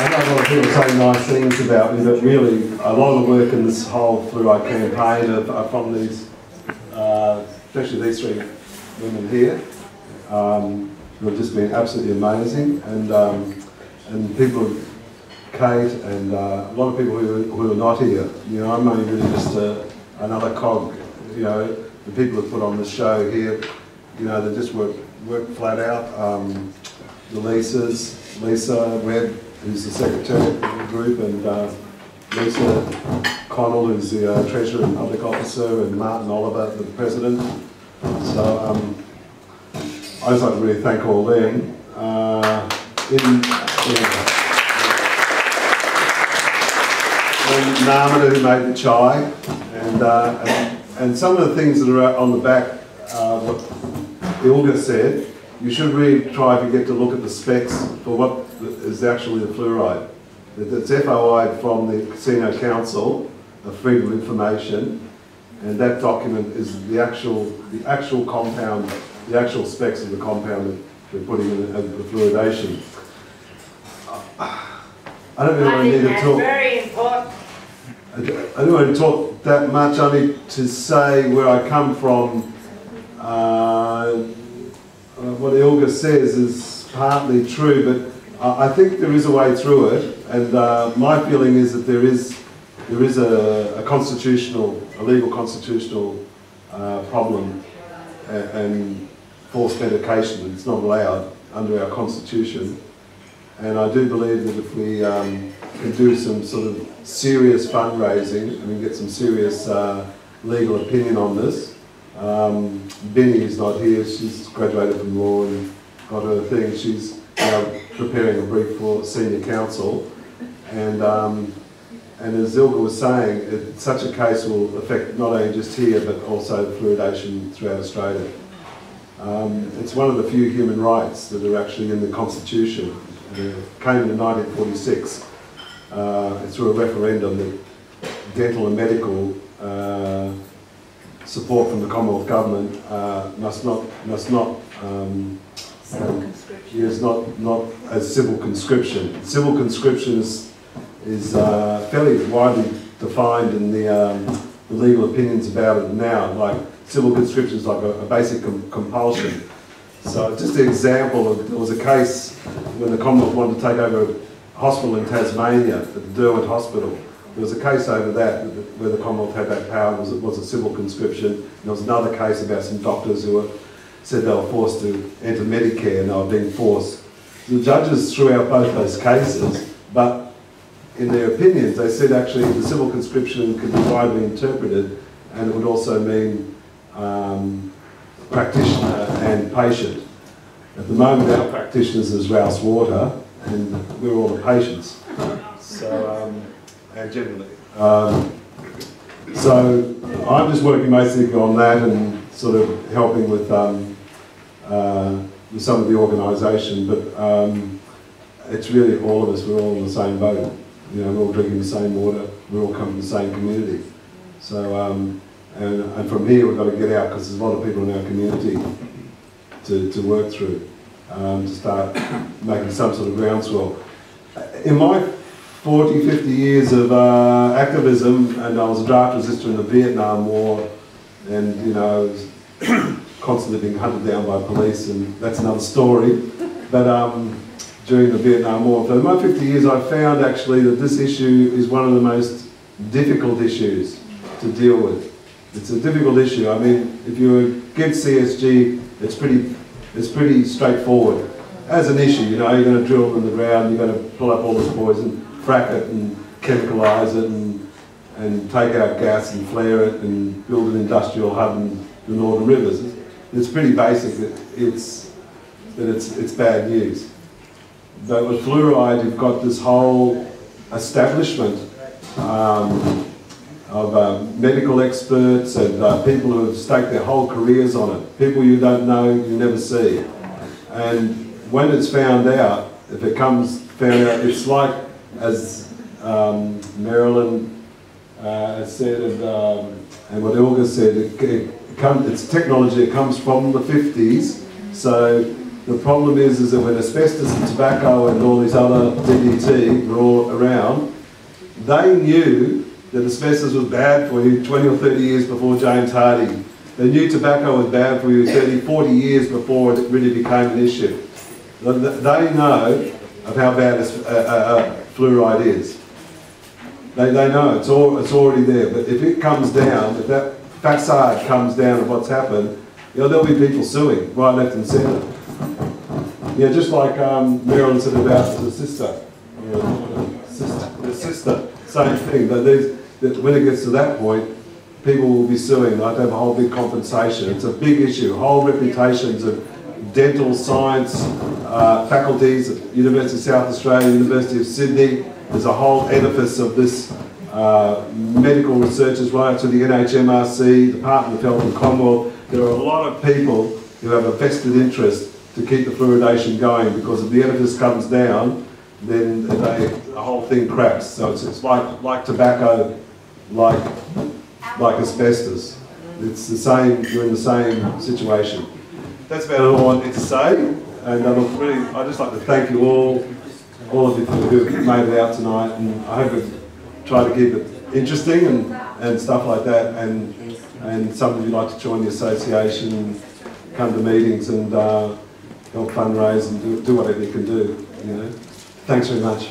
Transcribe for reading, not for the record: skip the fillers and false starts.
I know a lot of people say nice things about me, but really a lot of the work in this whole Flouride campaign are from these, especially these three women here, who have just been absolutely amazing, and people, Kate, and a lot of people who are not here. You know, I'm only really just another cog. You know, the people who put on the show here, you know, they just work flat out. The Lisa Webb, who's the secretary of the group, and Lisa Connell, who's the treasurer and public officer, and Martin Oliver, the president. So I just like to really thank all them. And Narmada, who made the chai, and some of the things that are on the back, what Ilga said, you should really try to get to look at the specs for what is actually the fluoride. It's FOI from the Casino Council, the Freedom of Information, and that document is the actual compound, the actual specs of the compound that we're putting in the fluoridation. I don't really need to talk. Very important. I don't want to talk that much, only to say where I come from. What Ilga says is partly true, but I think there is a way through it, and my feeling is that there is a legal constitutional problem and forced medication. It's not allowed under our constitution, and I do believe that if we can do some sort of serious fundraising and we get some serious legal opinion on this. Benny is not here, she's graduated from law and got her thing. She's now preparing a brief for senior counsel, and as Ilga was saying, such a case will affect not only just here but also fluoridation throughout Australia. It's one of the few human rights that are actually in the Constitution. It came in 1946 through a referendum that dental and medical support from the Commonwealth Government must not as civil conscription. Civil conscription is fairly widely defined in the legal opinions about it now. Like civil conscription is like a basic compulsion. So just an example, there was a case when the Commonwealth wanted to take over a hospital in Tasmania, at the Derwent Hospital. There was a case over that where the Commonwealth had that power. It was a civil conscription. And there was another case about some doctors who said they were forced to enter Medicare and they were being forced. The judges threw out both those cases, but in their opinions they said actually the civil conscription could be widely interpreted, and it would also mean practitioner and patient. At the moment our practitioners is Rouse Water and we're all the patients. So, and generally. So I'm just working basically on that and sort of helping with some of the organisation, but it's really all of us, we're all in the same boat. You know, we're all drinking the same water, we're all coming from the same community. So, and from here we've got to get out because there's a lot of people in our community to work through, to start making some sort of groundswell. In my 40, 50 years of activism, and I was a draft resistor in the Vietnam War, and you know, I was constantly being hunted down by police, and that's another story. But during the Vietnam War, for my 50 years, I found actually that this issue is one of the most difficult issues to deal with. It's a difficult issue. I mean, if you're against CSG, it's pretty straightforward. As an issue, you know, you're going to drill in the ground, you're going to pull up all this poison, frack it and chemicalise it and take out gas and flare it and build an industrial hub in the Northern Rivers. It's pretty basic that it's bad news. But with fluoride, you've got this whole establishment of medical experts and people who have staked their whole careers on it. People you don't know, you never see. And when it's found out, if it comes found out, it's like, as Marilyn said, and what Ilga said, it's technology that comes from the 50s, so The problem is that when asbestos and tobacco and all these other DDT were all around, they knew that asbestos was bad for you 20 or 30 years before James Hardie. They knew tobacco was bad for you 30, 40 years before it really became an issue. They know of how bad fluoride is. They know, it's already there. But if it comes down, if that facade comes down of what's happened, there'll be people suing, right, left and centre. Just like Marilyn said about the sister. The sister, same thing. That when it gets to that point, people will be suing. Like they have a whole big compensation. It's a big issue. Whole reputations of dental science faculties at University of South Australia, University of Sydney. There's a whole edifice of this medical researchers right to the NHMRC, Department of Health and Commonwealth. There are a lot of people who have a vested interest to keep the fluoridation going, because if the edifice comes down, then the whole thing cracks. So it's like tobacco, like asbestos. It's the same. You're in the same situation. That's about all I need to say. And I'd just like to thank you all of you who made it out tonight. And I hope we've tried to keep it interesting and stuff like that. And some of you like to join the association, come to meetings and help fundraise and do whatever you can do. Thanks very much.